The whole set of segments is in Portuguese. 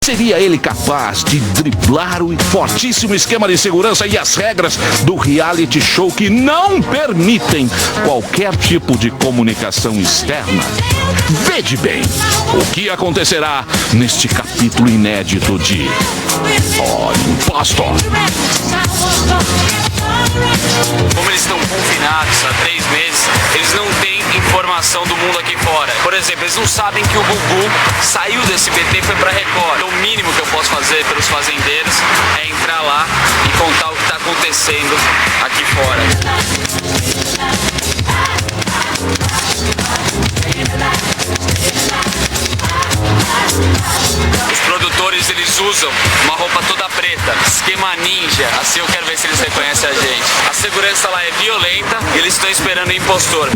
Seria ele capaz de driblar o fortíssimo esquema de segurança e as regras do reality show que não permitem qualquer tipo de comunicação externa? Veja bem o que acontecerá neste capítulo inédito de Impostor. Como eles estão confinados há 3 meses, eles não têm informação do mundo aqui fora. Por exemplo, eles não sabem que o Gugu saiu do SBT e foi pra Record. Então, o mínimo que eu posso fazer pelos fazendeiros é entrar lá e contar o que está acontecendo aqui fora. Os produtores, eles usam uma roupa toda preta, esquema ninja, assim eu quero ver se eles reconhecem a gente. A segurança lá é violenta e eles estão esperando o impostor.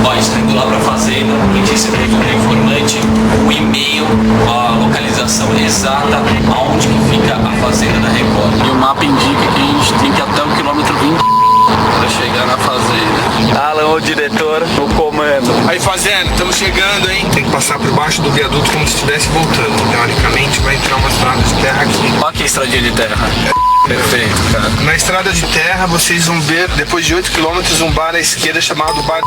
Ó, a gente tá indo lá pra fazenda, a gente recebeu do informante o e-mail, a localização exata, aonde que fica a fazenda da Record. E o mapa indica que a gente tem que ir até o quilômetro 20 pra chegar na fazenda. Alan, o diretor, o comando. Aí fazenda, estamos chegando, hein? Tem que passar por baixo do viaduto como se estivesse voltando. Teoricamente vai entrar uma estrada de terra aqui. Olha que estradinha de terra. Perfeito, cara. Na estrada de terra vocês vão ver, depois de 8 km, um bar à esquerda chamado Bar.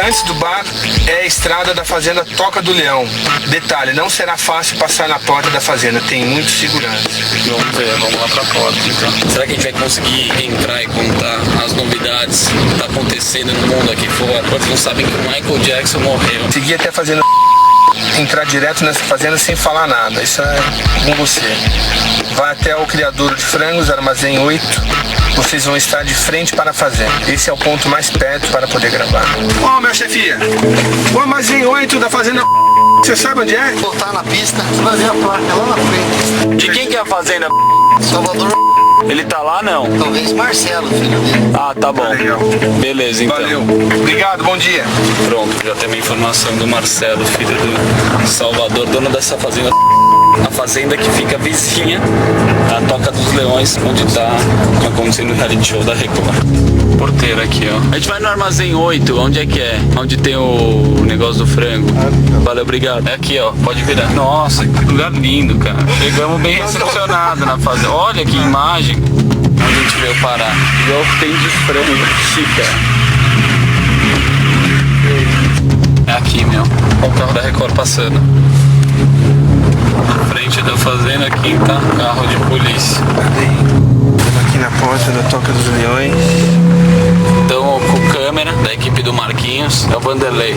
Antes do bar é a estrada da fazenda Toca do Leão. Detalhe, não será fácil passar na porta da fazenda, tem muito segurança. Vamos ver, vamos lá pra porta então. Será que a gente vai conseguir entrar e contar as novidades que tá acontecendo no mundo aqui fora? Porque não sabem que o Michael Jackson morreu. Seguir até a fazenda, entrar direto nessa fazenda sem falar nada, isso é com você. Vai até o criador de frangos, armazém 8. Vocês vão estar de frente para a fazenda. Esse é o ponto mais perto para poder gravar. Ó, meu chefia, o armazém 8 da fazenda, você sabe onde é? Voltar na pista, você vai ver a placa lá na frente. De quem que é a fazenda? Salvador. Ele tá lá, não? Talvez Marcelo, filho dele. Ah, tá bom. Legal. Beleza, então. Valeu. Obrigado, bom dia. Pronto, já tem uma informação do Marcelo, filho do Salvador, dono dessa fazenda. A fazenda que fica vizinha à Toca dos Leões, onde tá acontecendo o reality show da Record. Porteira aqui, ó. A gente vai no armazém 8, onde é que é? Onde tem o negócio do frango. Valeu, obrigado. É aqui, ó, pode virar. Nossa, que lugar lindo, cara. Chegamos bem recepcionados na fazenda. Olha que imagem onde a gente veio parar. E olha o que tem de frango aqui, cara. É aqui, meu. Olha o carro da Record passando. Na frente da fazenda, aqui tá carro de polícia. Estamos aqui na porta da Toca dos Leões. Então, com câmera da equipe do Marquinhos, é o Vanderlei.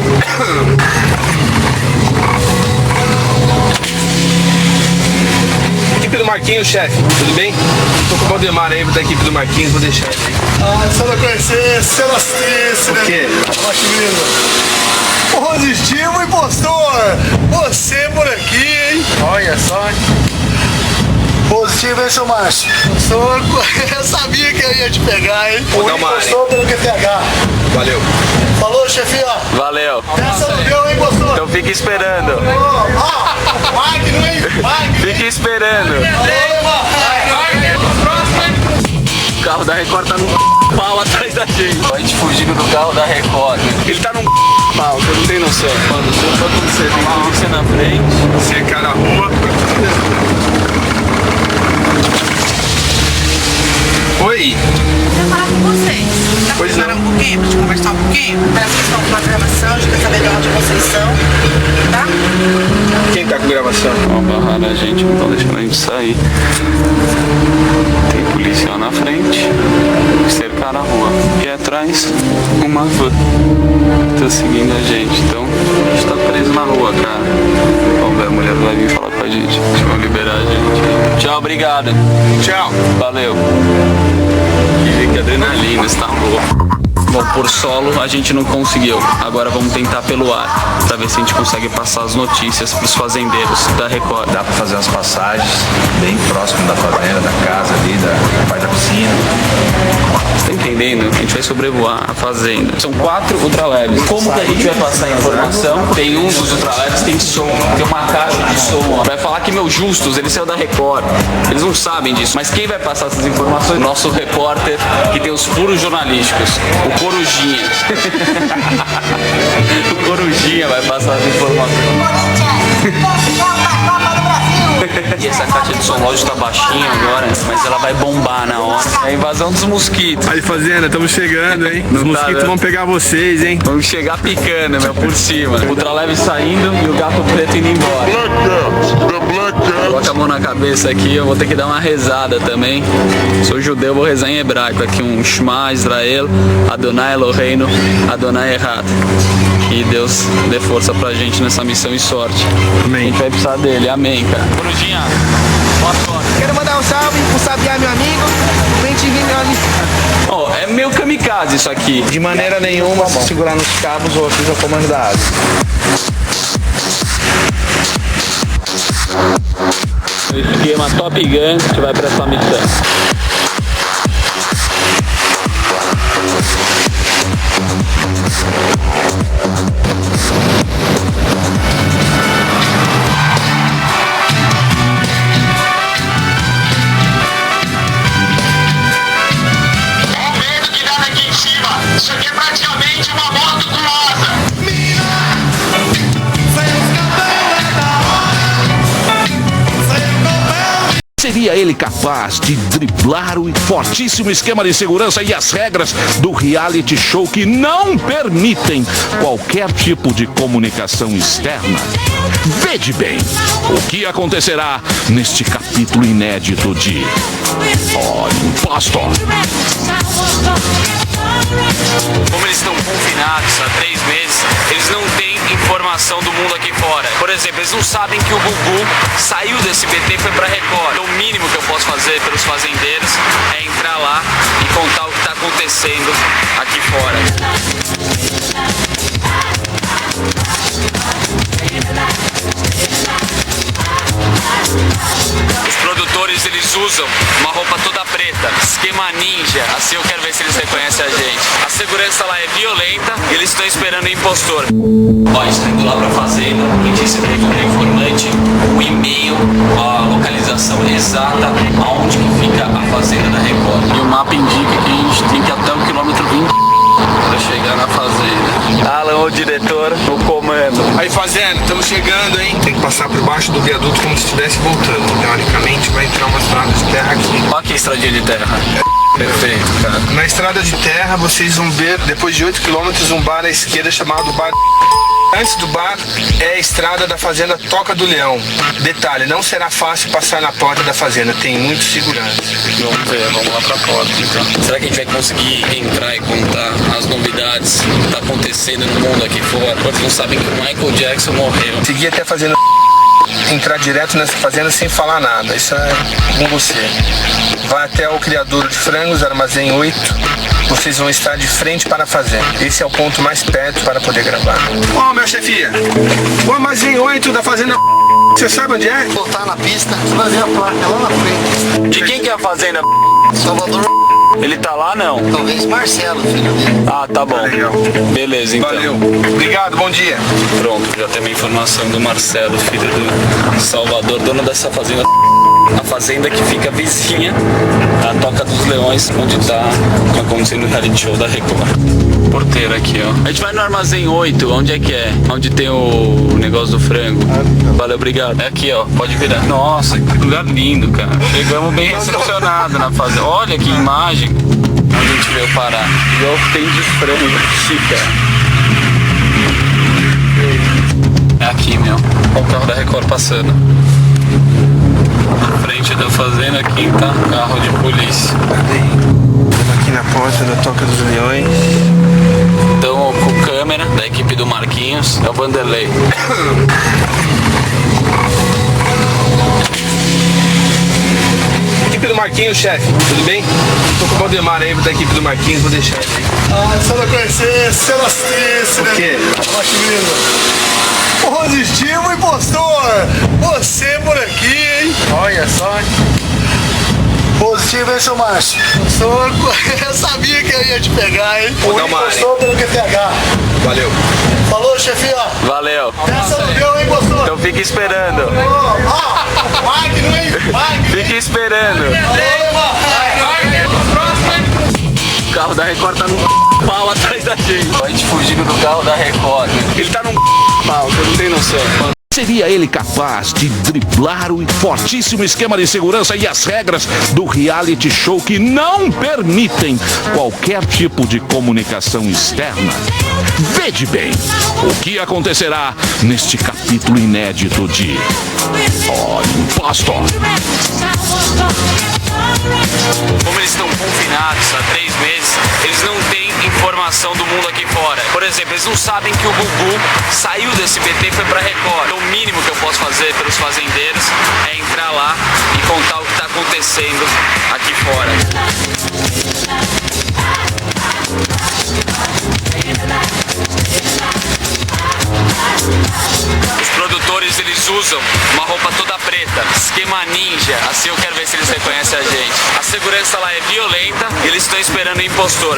Equipe do Marquinhos, chefe, tudo bem? Tô com o Valdemar aí da equipe do Marquinhos, vou deixar ele aí. Ah, se eu não conhecesse, se eu não assistisse, né? O quê? Olha que lindo. Positivo, impostor! Você por aqui, hein? Olha só. Positivo, hein, seu Márcio? Impostor, eu sabia que eu ia te pegar, hein? Vou dar uma Impostor pelo QTH. Valeu. Falou, chefinho, ó. Valeu. Essa não deu, hein, impostor? Então fica esperando. Ó, Magno, hein? Magno. Fica esperando. O carro da Record tá num pau atrás da gente. A gente fugindo do carro da Record. Ele tá num pau, você não tem noção. Mano, se for acontecer, tem polícia na frente. Cercar a rua. Oi. Quero falar com vocês. Tá Pois preparando não. um pouquinho pra gente conversar um pouquinho? Parece que estão com uma gravação, a gente quer saber de onde vocês são, tá? Quem tá com gravação? Ó, barraram a gente, não estão deixando a gente sair. Tem polícia lá na frente, cercaram a rua. E atrás, uma van. Tá seguindo a gente, então a gente tá preso na rua, cara. Vamos ver, a mulher vai vir falar com a gente. Eles vão liberar a gente. Tchau, obrigado. Tchau. Valeu. Que adrenalina, você tá louco. Bom, por solo a gente não conseguiu. Agora vamos tentar pelo ar, pra ver se a gente consegue passar as notícias pros fazendeiros da Record. Dá pra fazer umas passagens bem próximo da fazenda, da casa ali, da piscina. Você tá entendendo? A gente vai sobrevoar a fazenda. São 4 ultraleves. Como que a gente vai passar a informação? Tem um dos ultraleves, tem som, tem uma caixa de som. Vai falar que meu Justus, ele saiu da Record. Eles não sabem disso. Mas quem vai passar essas informações? Nosso repórter, que tem os furos jornalísticos. O Corujinha. O Corujinha vai passar as informações. Corinthians, campeão da Copa do Brasil. E essa caixa de som lógico tá baixinha agora, mas ela vai bombar na hora. É a invasão dos mosquitos. Aí, fazenda, estamos chegando, hein? Os Não tá, mosquitos né? vão pegar vocês, hein? Vamos chegar picando, meu, por cima. Ultraleve saindo e o gato preto indo embora. Coloca a mão na cabeça aqui, eu vou ter que dar uma rezada também. Sou judeu, vou rezar em hebraico aqui, um Shema Israel, Adonai Eloheinu, Adonai Echad. Que Deus dê força pra gente nessa missão e sorte. Amém. A gente vai precisar dele, amém, cara. Corujinha, boa sorte. Quero mandar um salve pro Sabiá, meu amigo. Mente vindo ali. Ó, é meio kamikaze isso aqui. De maneira nenhuma, se segurar nos cabos ou avisa o comando da água. Esquema Top Gun, a gente vai pra essa missão. Olha o medo que dá daqui em cima. Isso aqui é praticamente uma moto com asa. Seria ele capaz de driblar o fortíssimo esquema de segurança e as regras do reality show que não permitem qualquer tipo de comunicação externa? Veja bem o que acontecerá neste capítulo inédito de Impostor. Como eles estão confinados há 3 meses, eles não têm informação do mundo aqui fora. Por exemplo, eles não sabem que o Gugu saiu do SBT e foi pra Record. Então, o mínimo que eu posso fazer pelos fazendeiros é entrar lá e contar o que tá acontecendo aqui fora. Os produtores, eles usam uma roupa toda preta, esquema ninja, assim eu quero ver se eles reconhecem a gente. A segurança lá é violenta e eles estão esperando o impostor. Ó, a gente tá indo lá pra fazenda, a gente recebeu do informante o e-mail, a localização exata, aonde que fica a fazenda da Record. E o mapa indica que a gente tem que ir até o quilômetro 20 pra chegar na fazenda. Alan, o diretor, o comando. Aí, fazenda, estamos chegando, hein? Tem que passar por baixo do viaduto como se estivesse voltando. Teoricamente, vai entrar uma estrada de terra aqui. Olha que estradinha de terra. Perfeito, cara. Na estrada de terra, vocês vão ver, depois de 8 km, um bar à esquerda chamado Bar... Antes do bar é a estrada da fazenda Toca do Leão. Detalhe, não será fácil passar na porta da fazenda, tem muito segurança. Vamos ver, vamos lá pra porta então. Será que a gente vai conseguir entrar e contar as novidades que tá acontecendo no mundo aqui fora? Porque não sabem que o Michael Jackson morreu. Seguir até a fazenda, entrar direto nessa fazenda sem falar nada, isso é com você. Vai até o criador de frangos, armazém 8. Vocês vão estar de frente para a fazenda. Esse é o ponto mais perto para poder gravar. Ô, meu chefia, o armazém 8 da fazenda, você sabe onde é? Voltar na pista, você vai ver a placa lá na frente. De quem que é a fazenda? Salvador, Ele tá lá não? talvez Marcelo, filho dele. Ah, tá bom. Legal. Beleza, então. Valeu. Obrigado, bom dia. Pronto, já tem uma informação do Marcelo, filho do Salvador, dono dessa fazenda. A fazenda que fica vizinha à Toca dos Leões, onde tá acontecendo o reality show da Record. Porteiro aqui, ó. A gente vai no armazém 8, onde é que é? Onde tem o negócio do frango. Valeu, obrigado. É aqui, ó, pode virar. Nossa, que lugar lindo, cara. Chegamos bem recepcionados na fazenda. Olha que imagem. Onde a gente veio parar. E olha o que tem de frango aqui, cara. É aqui, meu. Olha o carro da Record passando. Na frente da fazenda, aqui tá carro de polícia. Estamos aqui na porta da Toca dos Leões. Então, com câmera da equipe do Marquinhos, é o Vanderlei. Equipe do Marquinhos, chefe, tudo bem? Tô com o Valdemar aí da equipe do Marquinhos, vou deixar ele aí. Ah, se eu não conhecesse, se eu não assistisse, né? O quê? Olha que lindo. Positivo, impostor! Você por aqui, hein? Olha só. Positivo, hein, seu Márcio? Impostor, eu sabia que eu ia te pegar, hein? Vou dar uma Impostor pelo QTH. Valeu. Falou, chefinho, ó. Valeu. Essa não deu, hein, impostor? Então fica esperando. Ó, Magno, hein? Magno. Fica esperando. O carro da Record tá num pau atrás da gente. A gente fugindo do carro da Record. Ele tá num pau, você não tem noção. Seria ele capaz de driblar o fortíssimo esquema de segurança e as regras do reality show que não permitem qualquer tipo de comunicação externa? Vede bem o que acontecerá neste capítulo inédito de Impostor. Como eles estão confinados há 3 meses, eles não têm informação do mundo aqui fora. Por exemplo, eles não sabem que o Gugu saiu do SBT e foi pra Record. Então, o mínimo que eu posso fazer pelos fazendeiros é entrar lá e contar o que tá acontecendo aqui fora. Os produtores, eles usam uma roupa toda preta, esquema ninja, assim eu quero ver se eles reconhecem a gente. A segurança lá é violenta e eles estão esperando o impostor.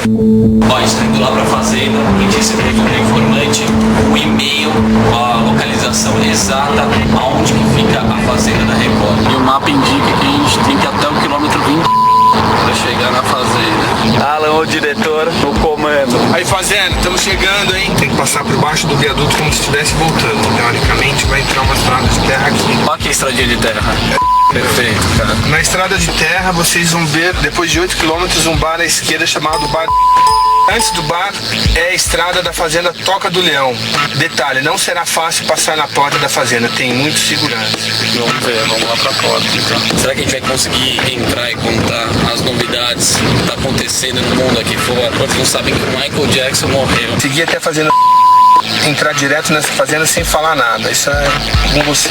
Ó, a gente tá indo lá pra fazenda, a gente recebeu do informante o e-mail, a localização exata, aonde que fica a fazenda da Record. E o mapa indica que a gente tem que ir até o quilômetro 20 pra chegar na fazenda. Alan, o diretor, no comando. Aí fazenda, estamos chegando, hein? Tem que passar por baixo do viaduto como se estivesse voltando. Teoricamente vai entrar uma estrada de terra aqui. Olha que estradinha de terra. Perfeito, cara. Na estrada de terra vocês vão ver, depois de 8 km, um bar à esquerda chamado Bar. Antes do bar é a estrada da fazenda Toca do Leão. Detalhe, não será fácil passar na porta da fazenda, tem muito segurança. Vamos ver, vamos lá pra porta então. Será que a gente vai conseguir entrar e contar as novidades que tá acontecendo no mundo aqui fora? Porque não sabem que o Michael Jackson morreu. Seguir até a fazenda, entrar direto nessa fazenda sem falar nada, isso é com você.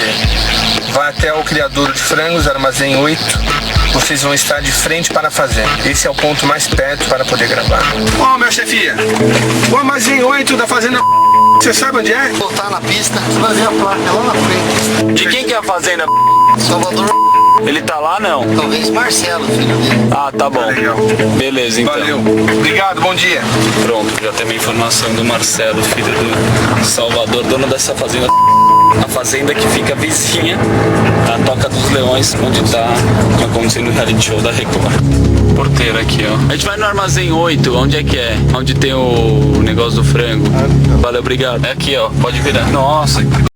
Vai até o criadouro de frangos, armazém 8. Vocês vão estar de frente para a fazenda. Esse é o ponto mais perto para poder gravar. Ó, minha chefia, o armazém 8 da fazenda, você sabe onde é? Voltar na pista, vai ver a placa lá na frente. De quem que é a fazenda? Salvador. Ele tá lá, não? Talvez Marcelo, filho dele. Ah, tá bom. Legal. Beleza, então. Valeu. Obrigado, bom dia. Pronto, já tem a informação do Marcelo, filho do Salvador, dono dessa fazenda. A fazenda que fica vizinha à Toca dos Leões, onde tá acontecendo o reality show da Record. Porteiro aqui, ó. A gente vai no armazém 8, onde é que é? Onde tem o negócio do frango. Valeu, obrigado. É aqui, ó, pode virar. Nossa,